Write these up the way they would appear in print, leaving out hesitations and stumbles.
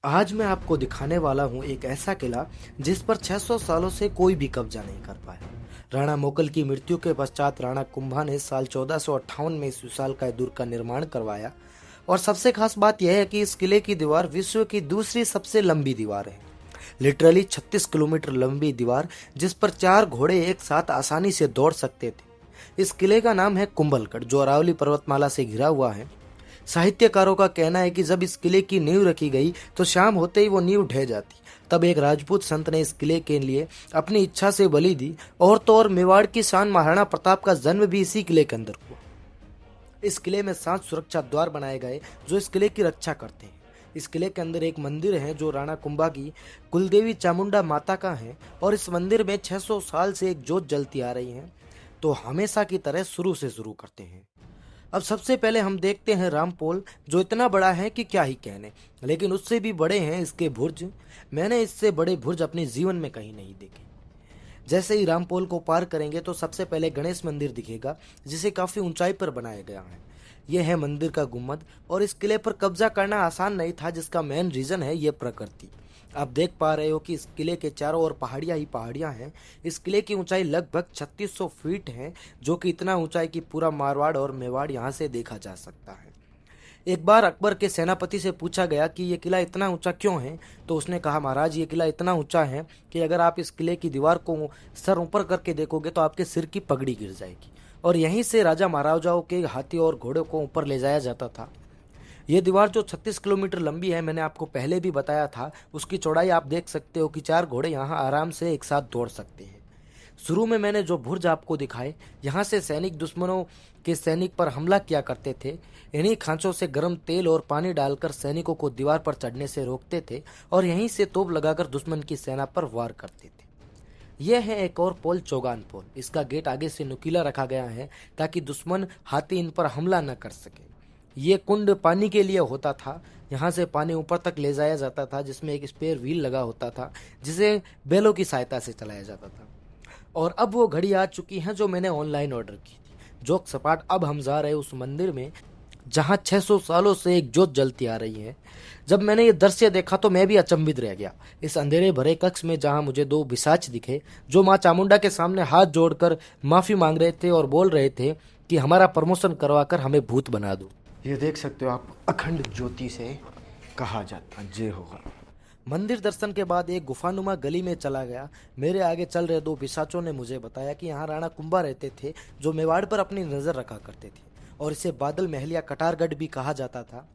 आज मैं आपको दिखाने वाला हूँ एक ऐसा किला जिस पर 600 सालों से कोई भी कब्जा नहीं कर पाया। राणा मोगल की मृत्यु के पश्चात राणा कुंभा ने साल 1458 में इस विशालकाय दुर्ग का निर्माण करवाया। और सबसे खास बात यह है कि इस किले की दीवार विश्व की दूसरी सबसे लंबी दीवार है। लिटरली 36 किलोमीटर लंबी दीवार, जिस पर 4 घोड़े एक साथ आसानी से दौड़ सकते थे। इस किले का नाम है कुंभलगढ़, जो अरावली पर्वतमाला से घिरा हुआ है। साहित्यकारों का कहना है कि जब इस किले की नींव रखी गई तो शाम होते ही वो नींव ढह जाती। तब एक राजपूत संत ने इस किले के लिए अपनी इच्छा से बलि दी। और तो और मेवाड़ की शान महाराणा प्रताप का जन्म भी इसी किले के अंदर हुआ। इस किले में 7 सुरक्षा द्वार बनाए गए जो इस किले की रक्षा करते हैं। इस किले के अंदर एक मंदिर है जो राणा कुंभा की कुलदेवी चामुंडा माता का है। और इस मंदिर में 600 साल से एक जोत जलती आ रही है। तो हमेशा की तरह शुरू से शुरू करते हैं। अब सबसे पहले हम देखते हैं रामपोल, जो इतना बड़ा है कि क्या ही कहने। लेकिन उससे भी बड़े हैं इसके बुर्ज। मैंने इससे बड़े बुर्ज अपने जीवन में कहीं नहीं देखे। जैसे ही रामपोल को पार करेंगे तो सबसे पहले गणेश मंदिर दिखेगा, जिसे काफी ऊंचाई पर बनाया गया है। यह है मंदिर का गुम्बद। और इस किले पर कब्जा करना आसान नहीं था, जिसका मेन रीजन है ये प्रकृति। आप देख पा रहे हो कि इस किले के चारों ओर पहाड़ियां ही पहाड़ियां हैं। इस किले की ऊंचाई लगभग 3600 फीट है, जो कि इतना ऊंचाई कि पूरा मारवाड़ और मेवाड़ यहाँ से देखा जा सकता है। एक बार अकबर के सेनापति से पूछा गया कि ये किला इतना ऊंचा क्यों है, तो उसने कहा, महाराज ये किला इतना ऊंचा है कि अगर आप इस किले की दीवार को सर ऊपर करके देखोगे तो आपके सिर की पगड़ी गिर जाएगी। और यहीं से राजा महाराजाओं के हाथी और घोड़ों को ऊपर ले जाया जाता था। ये दीवार जो 36 किलोमीटर लंबी है, मैंने आपको पहले भी बताया था, उसकी चौड़ाई आप देख सकते हो कि 4 घोड़े यहाँ आराम से एक साथ दौड़ सकते हैं। शुरू में मैंने जो बुर्ज आपको दिखाए, यहाँ से सैनिक दुश्मनों के सैनिक पर हमला किया करते थे। इन्हीं खांचों से गर्म तेल और पानी डालकर सैनिकों को दीवार पर चढ़ने से रोकते थे और यहीं से तोप लगाकर दुश्मन की सेना पर वार करते थे। यह है एक और पोल, चौगान पोल। इसका गेट आगे से नुकीला रखा गया है ताकि दुश्मन हाथी इन पर हमला न कर सके। ये कुंड पानी के लिए होता था। यहाँ से पानी ऊपर तक ले जाया जाता था, जिसमें एक स्पेयर व्हील लगा होता था, जिसे बैलों की सहायता से चलाया जाता था। और अब वो घड़ी आ चुकी है जो मैंने ऑनलाइन ऑर्डर की थी। जोक सपाट, अब हम जा रहे हैं उस मंदिर में जहाँ 600 सालों से एक जोत जलती आ रही है। जब मैंने ये दृश्य देखा तो मैं भी अचंभित रह गया। इस अंधेरे भरे कक्ष में जहाँ मुझे 2 पिशाच दिखे, जो माँ चामुंडा के सामने हाथ जोड़कर माफी मांग रहे थे और बोल रहे थे कि हमारा प्रमोशन करवाकर हमें भूत बना दो। ये देख सकते हो आप, अखंड ज्योति से कहा जाता जय होगा। मंदिर दर्शन के बाद एक गुफानुमा गली में चला गया। मेरे आगे चल रहे 2 पिशाचों ने मुझे बताया कि यहाँ राणा कुंभा रहते थे, जो मेवाड़ पर अपनी नजर रखा करते थे। और इसे बादल महल या कटारगढ़ भी कहा जाता था।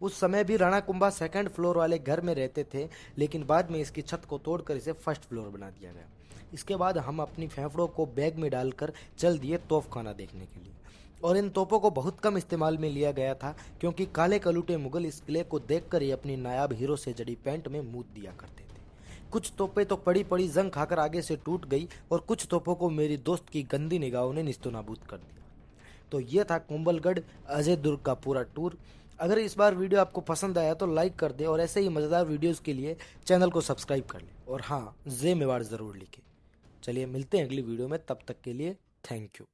उस समय भी राणा कुंभा 2nd फ्लोर वाले घर में रहते थे, लेकिन बाद में इसकी छत को तोड़कर इसे 1st फ्लोर बना दिया गया। इसके बाद हम अपनी फेफड़ों को बैग में डालकर चल दिए तोपखाना देखने के लिए। और इन तोपों को बहुत कम इस्तेमाल में लिया गया था, क्योंकि काले कलूटे मुगल इस किले को देखकर ही अपनी नायाब हीरो से जड़ी पैंट में मूत दिया करते थे। कुछ तोपें तो पड़ी पड़ी जंग खाकर आगे से टूट गई, और कुछ तोपों को मेरी दोस्त की गंदी निगाहों ने निस्तोनाबूद कर दिया। तो ये था कुंभलगढ़ अजय दुर्ग का पूरा टूर। अगर इस बार वीडियो आपको पसंद आया तो लाइक कर दे, और ऐसे ही मज़ेदार वीडियोस के लिए चैनल को सब्सक्राइब कर ले। और हाँ, जय मेवाड़ ज़रूर लिखे। चलिए मिलते हैं अगली वीडियो में, तब तक के लिए थैंक यू।